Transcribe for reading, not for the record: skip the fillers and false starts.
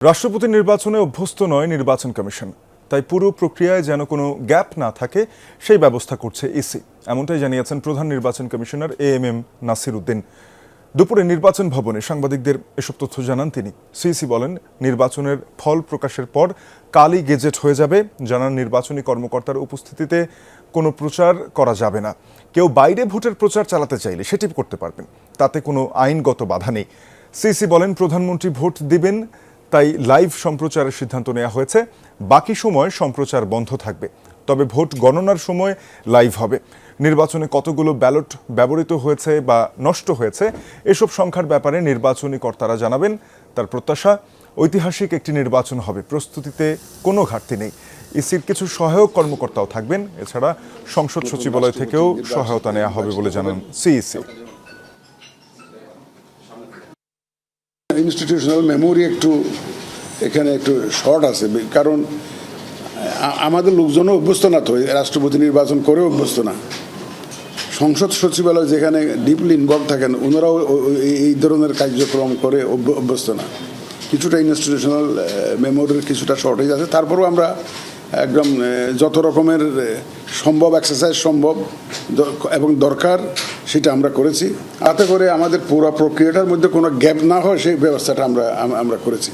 রাষ্ট্রপতি নির্বাচনে অভ্যস্ত নয় নির্বাচন কমিশন, তাই পুরো প্রক্রিয়ায় যেন কোনো গ্যাপ না থাকে সেই ব্যবস্থা করছে ইসি। এমনটাই জানিয়েছেন প্রধান নির্বাচন কমিশনার এএমএম নাসির উদ্দিন। দুপুরে নির্বাচন ভবনে সাংবাদিকদের এসব তথ্য জানান তিনি। সিইসি বলেন, নির্বাচনের ফল প্রকাশের পর কালই গেজেট হয়ে যাবে। জানান, নির্বাচনী কর্মকর্তার উপস্থিতিতে কোনো প্রচার করা যাবে না। কেউ বাইরে ভোটের প্রচার চালাতে চাইলে সেটি করতে পারবেন, তাতে কোনো আইনগত বাধা নেই। সিইসি বলেন, প্রধানমন্ত্রী ভোট দিবেন, তাই লাইভ সম্প্রচারের সিদ্ধান্ত নেওয়া হয়েছে। বাকি সময় সম্প্রচার বন্ধ থাকবে, তবে ভোট গণনার সময় লাইভ হবে। নির্বাচনে কতগুলো ব্যালট ব্যবহৃত হয়েছে বা নষ্ট হয়েছে এসব সংখ্যার ব্যাপারে নির্বাচনী কর্তারা জানাবেন। তার প্রত্যাশা, ঐতিহাসিক একটি নির্বাচন হবে, প্রস্তুতিতে কোনো ঘাটতি নেই। ইসির কিছু সহায়ক কর্মকর্তাও থাকবেন। এছাড়া সংসদ সচিবালয় থেকেও সহায়তা নেওয়া হবে বলে জানান সিইসি। ইনস্টিটিউশনাল মেমোরি এখানে একটু শর্ট আছে, কারণ আমাদের লোকজনও অভ্যস্ত না, তো রাষ্ট্রপতি নির্বাচন করেও অভ্যস্ত না। সংসদ সচিবালয় যেখানে ডিপলি ইনভলভ থাকেন, ওনারাও এই ধরনের কার্যক্রম করে অভ্যস্ত না। কিছুটা ইনস্টিটিউশনাল মেমোরির কিছুটা শর্টেজ আছে। তারপরেও আমরা একদম যত রকমের সম্ভব এক্সারসাইজ সম্ভব এবং দরকার সেটা আমরা করেছি। তাতে করে আমাদের পুরো প্রক্রিয়াটার মধ্যে কোনো গ্যাপ না হয় সেই ব্যবস্থাটা আমরা করেছি।